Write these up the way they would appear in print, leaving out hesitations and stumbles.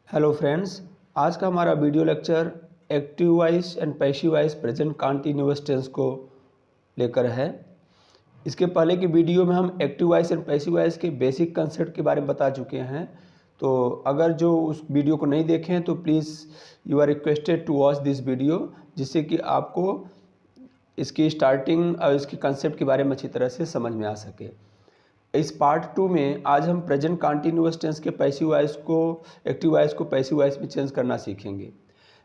Hello friends, आज का हमारा video lecture active voice and passive voice present continuous tense को लेकर है। इसके पहले की वीडियो में हम active voice and passive voice के बेसिक कंसेप्ट के बारे में बता चुके हैं। तो अगर जो उस वीडियो को नहीं देखें तो please you are requested to watch this video, जिससे कि आपको इसकी स्टार्टिंग और इसके कंसेप्ट के बारे में अच्छी तरह से समझ में आ सके। इस पार्ट 2 में आज हम प्रेजेंट कंटीन्यूअस टेंस के पैसिव वॉइस को एक्टिव वॉइस को पैसिव वॉइस में चेंज करना सीखेंगे।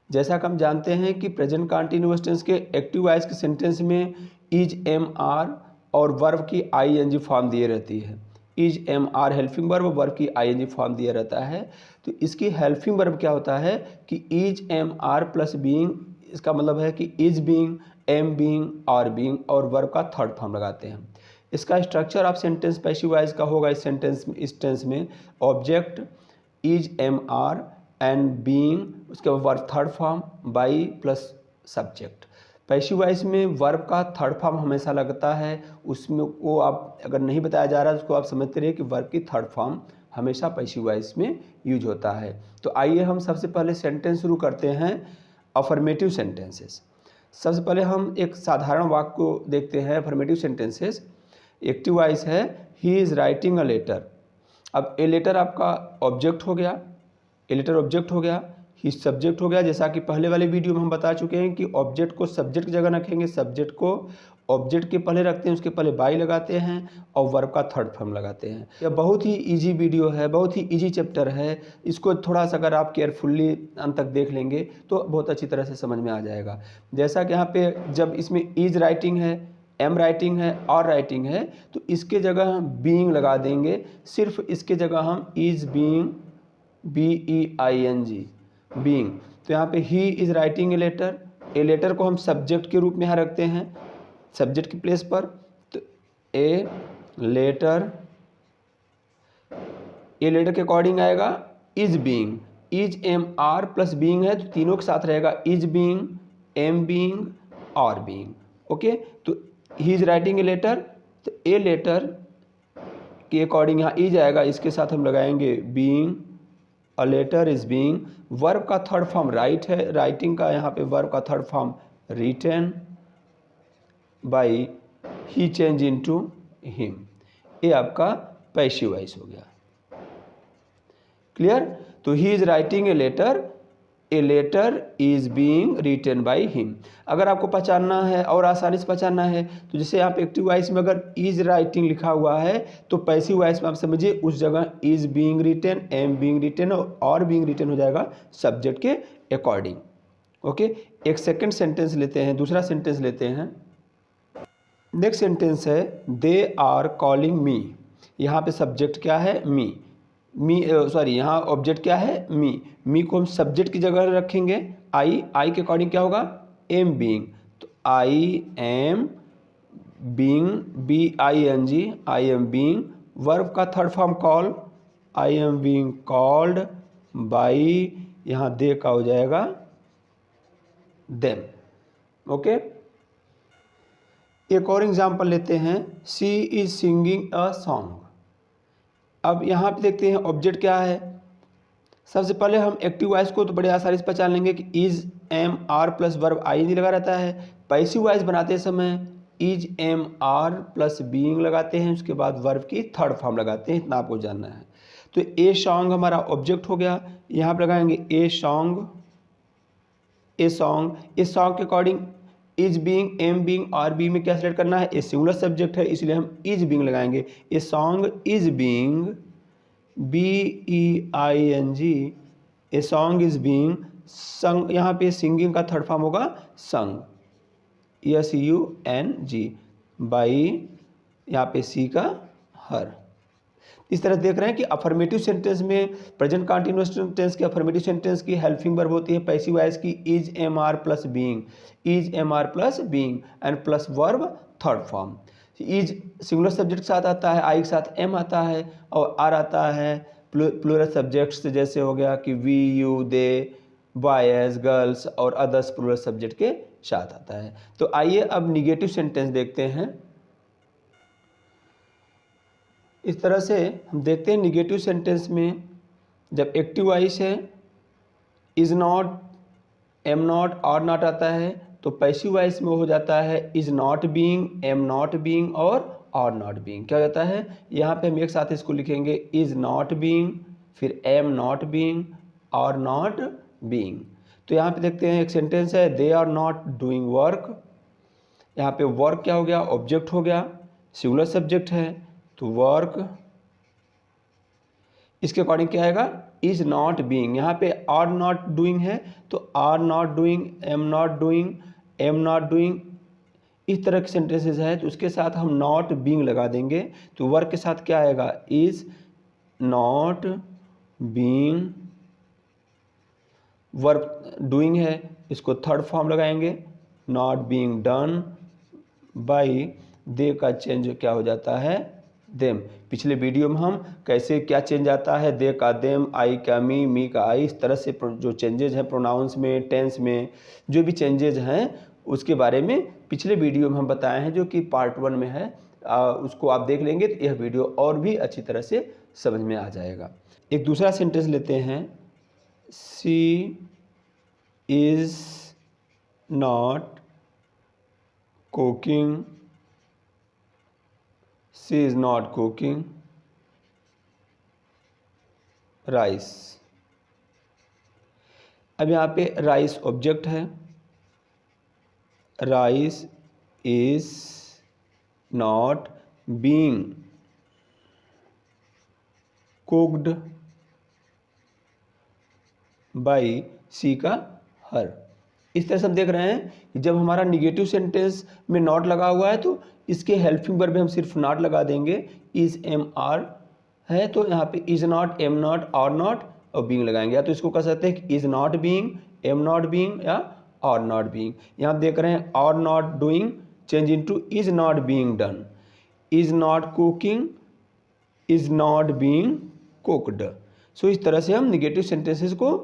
जैसा कि हम जानते हैं कि प्रेजेंट कंटीन्यूअस टेंस के एक्टिव वॉइस के सेंटेंस में इज एम आर और वर्ब की आईएनजी फॉर्म दिए रहती है। Is am are helping verb, verb की आईएनजी फॉर्म दिया रहता है। तो इसकी हेल्पिंग वर्ब क्या होता है कि is am are plus being, इसका मतलब है कि is being, am being, are being और वर्ब का थर्ड फॉर्म लगाते हैं। इसका structure of sentence passive voice का होगा इस टेंस में object is am are and being, उसके बाद verb third form by plus subject. Passive voice में वर्ब का थर्ड फॉर्म हमेशा लगता है, उसमें वो आप अगर नहीं बताया जा रहा है उसको आप समझते रहिए कि वर्ब की थर्ड फॉर्म हमेशा पैसिव वॉइस में यूज होता है। तो आइए हम सबसे पहले सेंटेंस शुरू करते हैं अफर्मेटिव सेंटेंसेस। सबसे पहले हम एक साधारण वाक्य को देखते हैं अफर्मेटिव सेंटेंसेस। एक्टिव वॉइस है he is writing a letter. अब ए लेटर आपका ऑब्जेक्ट हो गया, ए लेटर ऑब्जेक्ट हो गया, ही सब्जेक्ट हो गया। जैसा कि पहले वाले वीडियो में हम बता चुके हैं कि ऑब्जेक्ट को सब्जेक्ट की जगह रखेंगे, सब्जेक्ट को ऑब्जेक्ट के पहले रखते हैं, उसके पहले बाई लगाते हैं और वर्ब का थर्ड फॉर्म लगाते हैं। यह बहुत ही इजी वीडियो है, बहुत ही इजी चैप्टर है। इसको थोड़ा सा अगर आप केयरफुल्ली अंत तक देख लेंगे तो बहुत अच्छी तरह से समझ में आ जाएगा। जैसा कि यहाँ पे जब इसमें इज राइटिंग है, एम राइटिंग है और राइटिंग है, तो इसके जगह हम बीइंग लगा देंगे। सिर्फ इसके जगह हम इज बीइंग, BEING, बीइंग। तो यहाँ पे he is writing a letter, a letter को हम सब्जेक्ट के रूप में यहाँ रखते हैं, सब्जेक्ट की प्लेस पर। तो ए लेटर के अकॉर्डिंग आएगा is being, is am are plus being है तो तीनों के साथ रहेगा इज बीइंग, एम बीइंग और बीइंग। ओके, तो he is writing a letter, तो ए लेटर के अकॉर्डिंग यहाँ इज आएगा, इसके साथ हम लगाएंगे being, a letter is being. Verb का थर्ड फॉर्म राइट है, राइटिंग का यहाँ पे वर्ब का third form written by he change into him. ये आपका पैसिव वॉइस हो गया। क्लियर? तो he is writing a letter is being written by him. अगर आपको पहचानना है और आसानी से पहचानना है तो जैसे यहाँ पे एक्टिव वॉइस में अगर इज राइटिंग लिखा हुआ है तो पैसिव वॉइस में आप समझिए उस जगह is being written, am being written और बीइंग रिटन हो जाएगा सब्जेक्ट के अकॉर्डिंग। ओके, एक सेकेंड सेंटेंस लेते हैं, दूसरा सेंटेंस लेते हैं। नेक्स्ट सेंटेंस है दे आर कॉलिंग मी। यहाँ पे सब्जेक्ट क्या है? मी। सॉरी, यहाँ ऑब्जेक्ट क्या है? मी को हम सब्जेक्ट की जगह रखेंगे, आई के अकॉर्डिंग क्या होगा? Am being. तो I am being, BING, I am being. Verb का third form call, I am being called by, यहाँ दे का हो जाएगा देम। ओके, एक और एग्जाम्पल लेते हैं, she is singing a song. अब यहाँ पे देखते हैं ऑब्जेक्ट क्या है। सबसे पहले हम एक्टिव वॉइस को तो बड़े आसानी से पहचान लेंगे कि is am are plus verb ING लगा रहता है। पैसिव वॉइस बनाते समय is am are plus being लगाते हैं, उसके बाद वर्ब की थर्ड फॉर्म लगाते हैं, इतना आपको जानना है। तो ए सॉन्ग हमारा ऑब्जेक्ट हो गया, यहाँ पर लगाएंगे ए सॉन्ग, ए सॉन्ग के according is being, am being और बी में क्या सेलेक्ट करना है? ए सिंगुलर सब्जेक्ट है इसलिए हम इज बीइंग लगाएंगे। A song is being, BEING, a song is being संग। यहाँ पे सिंगिंग का थर्ड फॉर्म होगा संग, SUNG बाई, यहाँ पे सी का हर। इस तरह देख रहे हैं कि अफर्मेटिव सेंटेंस में प्रेजेंट कंटीन्यूअस टेंस के अफर्मेटिव सेंटेंस की हेल्पिंग वर्ब होती है पैसिव वॉइस की is am are plus being, is am are plus being and plus verb third form. Is singular subject के साथ आता है, आई के साथ एम आता है और आर आता है प्लूरल सब्जेक्ट्स जैसे हो गया कि we, you, they, boys, girls और अदर्स प्लूरल सब्जेक्ट के साथ आता है। तो आइए अब निगेटिव सेंटेंस देखते हैं। इस तरह से हम देखते हैं निगेटिव सेंटेंस में जब एक्टिव वॉइस है is not, am not, are not आता है, तो पैसिव वॉइस में हो जाता है is not being, am not being और आर नॉट बीइंग। क्या हो जाता है, यहाँ पे हम एक साथ इसको लिखेंगे इज़ नॉट बीइंग, फिर am not being, are not being. तो यहाँ पे देखते हैं एक सेंटेंस है, they are not doing work. यहाँ पे वर्क क्या हो गया, ऑब्जेक्ट हो गया, सिंगुलर सब्जेक्ट है, तो वर्क इसके अकॉर्डिंग क्या आएगा, इज नॉट बीइंग। यहाँ पे आर नॉट डूइंग है, तो are not doing, am not doing, am not doing, इस तरह के सेंटेंसेस है, तो उसके साथ हम नॉट बीइंग लगा देंगे। तो वर्क के साथ क्या आएगा, is not being, work doing है, इसको थर्ड फॉर्म लगाएंगे, नॉट बीइंग डन बाई, दे का चेंज क्या हो जाता है, देम। पिछले वीडियो में हम कैसे क्या चेंज आता है, दे का देम, आई का मी का आई, इस तरह से जो चेंजेज हैं प्रोनाउंस में, टेंस में, जो भी चेंजेज हैं उसके बारे में पिछले वीडियो में हम बताए हैं, जो कि पार्ट 1 में है। उसको आप देख लेंगे तो यह वीडियो और भी अच्छी तरह से समझ में आ जाएगा। एक दूसरा सेंटेंस लेते हैं, she is not cooking, she is not cooking rice। अब यहाँ पे राइस ऑब्जेक्ट है, rice is not being cooked by she का हर। इस तरह से हम देख रहे हैं कि जब हमारा निगेटिव सेंटेंस में नॉट लगा हुआ है तो इसके हेल्पिंग वर्ब में हम सिर्फ नॉट लगा देंगे, इज एम आर है, तो यहाँ पे is not, am not, are not और बीइंग लगाएंगे। या तो इसको कह सकते हैं कि is not being, am not being या आर नॉट बीइंग। यहाँ देख रहे हैं are not doing change into is not being done, is not cooking, is not being cooked. So इस तरह से हम निगेटिव सेंटेंसेस को,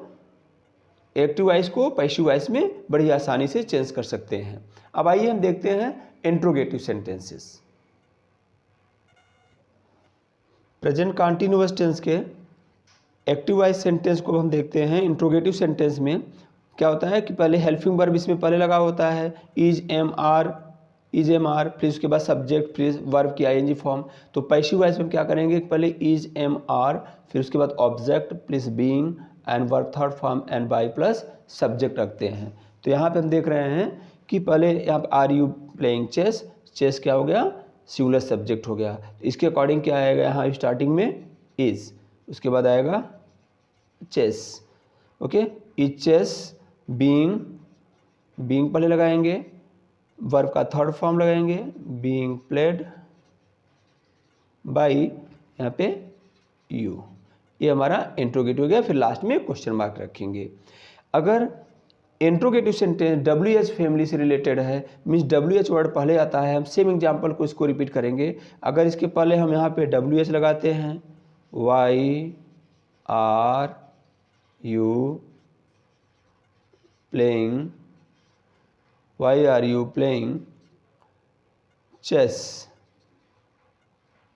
एक्टिव वॉइस को पैसिव वॉइस में बड़ी आसानी से चेंज कर सकते हैं। अब आइए हम देखते हैं interrogative sentences. Present continuous tense के एक्टिव वॉइस सेंटेंस को हम देखते हैं। इंट्रोगेटिव सेंटेंस में क्या होता है कि पहले हेल्पिंग वर्ब इसमें पहले लगा होता है, is am are, is am are, फिर उसके बाद सब्जेक्ट, फिर वर्ब की आईएनजी फॉर्म। तो पैसिव वॉइस में क्या करेंगे, पहले इज एम आर, फिर उसके बाद object plus being and verb third form and by plus subject रखते हैं। तो यहाँ पे हम देख रहे हैं कि पहले यहाँ पे are you playing chess, chess क्या हो गया, सिंगुलर सब्जेक्ट हो गया। तो इसके अकॉर्डिंग क्या आएगा, यहाँ स्टार्टिंग में इज, उसके बाद आएगा chess, okay, is chess being, being पहले लगाएंगे, वर्ब का थर्ड फॉर्म लगाएंगे, बीइंग प्लेड बाई यहाँ पे यू। ये हमारा इंट्रोगेटिव हो गया। फिर लास्ट में क्वेश्चन मार्क रखेंगे। अगर interrogative sentence W H family से रिलेटेड है, मीन्स डब्ल्यू एच वर्ड पहले आता है, हम सेम एग्जाम्पल को इसको रिपीट करेंगे। अगर इसके पहले हम यहाँ पे डब्ल्यू एच लगाते हैं, why are you playing, why are you playing chess,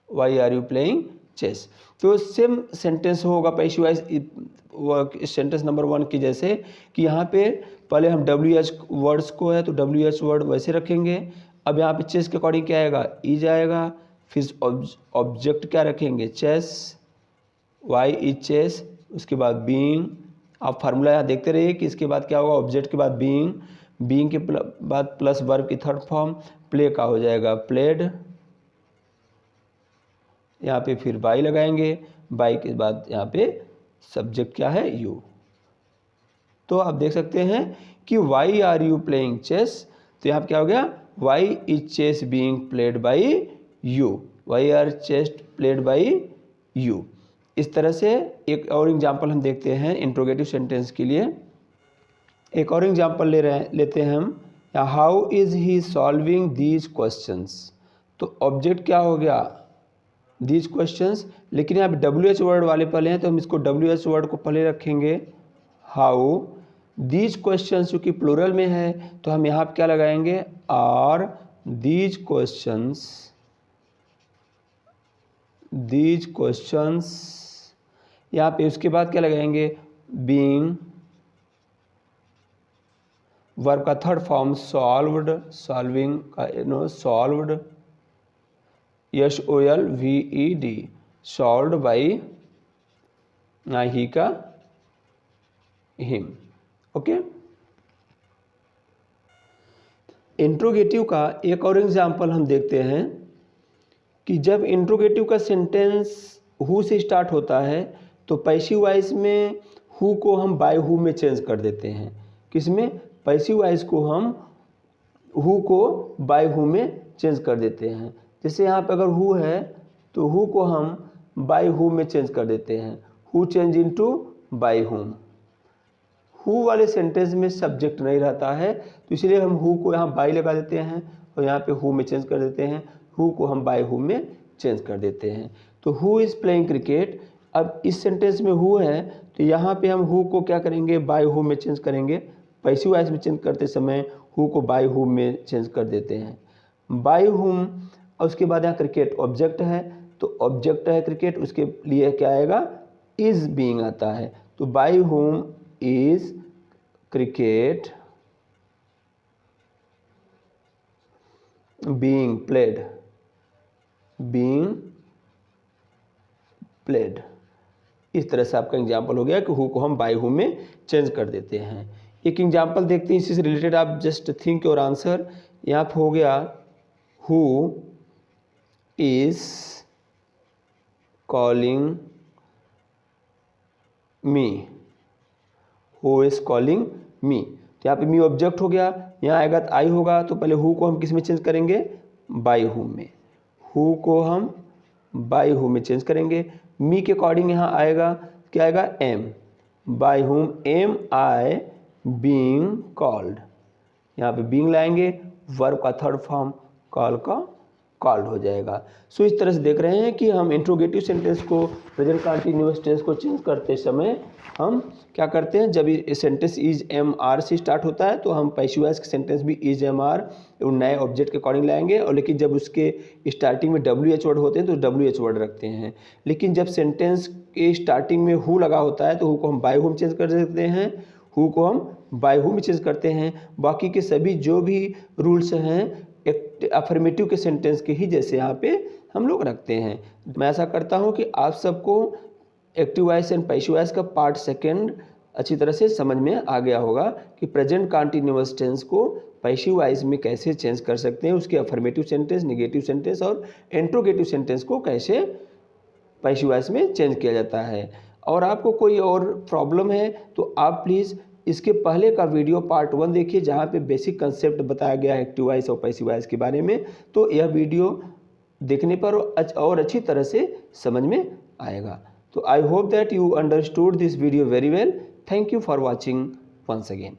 why are you playing chess, तो सेम सेंटेंस होगा पैसिव वॉइस सेंटेंस नंबर 1 की जैसे कि यहाँ पे पहले हम डब्ल्यू एच वर्ड्स को है तो डब्ल्यू एच वर्ड वैसे रखेंगे। अब यहाँ पे चेस के अकॉर्डिंग क्या आएगा, इज आएगा, फिर ऑब्जेक्ट क्या रखेंगे, चेस, वाई इज चेस, उसके बाद बीइंग। आप फार्मूला यहाँ देखते रहिए कि इसके बाद क्या होगा, ऑब्जेक्ट के बाद बीइंग, बीइंग के बाद प्लस वर्ब की थर्ड फॉर्म, प्ले का हो जाएगा प्लेड, यहाँ पे फिर बाई लगाएंगे, बाई के बाद यहाँ पे सब्जेक्ट क्या है, यू। तो आप देख सकते हैं कि why are you playing chess, तो यहाँ पे क्या हो गया, why is chess being played by you, why are chess played by you. इस तरह से एक और एग्जांपल हम देखते हैं इंट्रोगेटिव सेंटेंस के लिए। एक और एग्जांपल लेते हैं हम, how is he solving these questions. तो ऑब्जेक्ट क्या हो गया, दीज क्वेश्चंस, लेकिन यहाँ पे डब्ल्यू एच वर्ड वाले पहले हैं तो हम इसको डब्ल्यू एच वर्ड को पहले रखेंगे। हाउ दीज क्वेश्चंस, चूँकि प्लूरल में है तो हम यहाँ पे क्या लगाएंगे, आर दीज क्वेश्चंस, यहाँ पे उसके बाद क्या लगाएंगे, बीइंग वर्ब का थर्ड फॉर्म सॉल्व्ड, सॉल्विंग का सॉल्व्ड, SOLVED, सॉल्व्ड बाई ही का हिम। ओके। इंट्रोगेटिव का एक और एग्जाम्पल हम देखते हैं कि जब इंट्रोगेटिव का सेंटेंस हु से स्टार्ट होता है तो पैसिव वॉइस में हु को हम बाय हु में चेंज कर देते हैं। किसमें? पैसिव वॉइस को हम हु को बाय हु में चेंज कर देते हैं। जैसे यहाँ पे अगर हु है तो हु को हम बाय हु में चेंज कर देते हैं, who change into by whom. Who वाले सेंटेंस में सब्जेक्ट नहीं रहता है तो इसलिए हम हु को यहाँ बाय लगा देते हैं और यहाँ पे हु में चेंज कर देते हैं, हु को हम बाय हु में चेंज कर देते हैं। तो हु इज़ प्लेइंग क्रिकेट। अब इस सेंटेंस में हु है तो यहाँ पे हम हु को क्या करेंगे? बाय हु में चेंज करेंगे। पैसिव वॉइस में चेंज करते समय हु को बाय हु में चेंज कर देते हैं, बाय हुम। और उसके बाद यहाँ क्रिकेट ऑब्जेक्ट है तो ऑब्जेक्ट है क्रिकेट, उसके लिए क्या आएगा? इज बीइंग आता है। तो by whom is cricket being played, being played. इस तरह से आपका एग्जाम्पल हो गया कि हु को हम बाय हु में चेंज कर देते हैं। एक एग्जाम्पल देखते हैं इसी से रिलेटेड, आप जस्ट थिंक योर आंसर। यहाँ पे हो गया who is calling me, who is calling me. तो यहाँ पे मी ऑब्जेक्ट हो गया, यहाँ आएगा तो आई होगा, तो पहले हु को हम किस में चेंज करेंगे? बाय हुम में। हु को हम बाय हु में चेंज करेंगे। मी के अकॉर्डिंग यहाँ आएगा क्या आएगा? Am, by whom am I being called. यहाँ पे बीइंग लाएंगे, वर्ब का थर्ड फॉर्म कॉल का कॉल्ड हो जाएगा। सो इस तरह से देख रहे हैं कि हम इंट्रोगेटिव सेंटेंस को प्रेजेंट कंटीन्यूअस टेंस को चेंज करते समय हम क्या करते हैं? जब ये सेंटेंस इज एम आर से स्टार्ट होता है तो हम पैसिव वॉइस के सेंटेंस भी इज एम आर नए ऑब्जेक्ट के अकॉर्डिंग लाएंगे, और लेकिन जब उसके स्टार्टिंग में WH वर्ड होते हैं तो WH वर्ड रखते हैं। लेकिन जब सेंटेंस के स्टार्टिंग में हु लगा होता है तो हु को हम बाय हुम चेंज कर देते हैं, हु को हम बाय हु में चेंज करते हैं। बाकी के सभी जो भी रूल्स हैं अफर्मेटिव के सेंटेंस के ही जैसे यहाँ पे हम लोग रखते हैं। मैं ऐसा करता हूँ कि आप सबको active voice and passive voice का पार्ट सेकंड अच्छी तरह से समझ में आ गया होगा कि प्रेजेंट कंटीन्यूअस टेंस को पैसिव वॉइस में कैसे चेंज कर सकते हैं, उसके अफर्मेटिव सेंटेंस, नेगेटिव सेंटेंस और इंट्रोगेटिव सेंटेंस को कैसे पैसिव वॉइस में चेंज किया जाता है। और आपको कोई और प्रॉब्लम है तो आप प्लीज़ इसके पहले का वीडियो पार्ट 1 देखिए जहाँ पे बेसिक कंसेप्ट बताया गया है एक्टिव वॉइस और पैसिव वॉइस के बारे में। तो यह वीडियो देखने पर और अच्छी तरह से समझ में आएगा। तो I hope that you understood this video very well. Thank you for watching once again.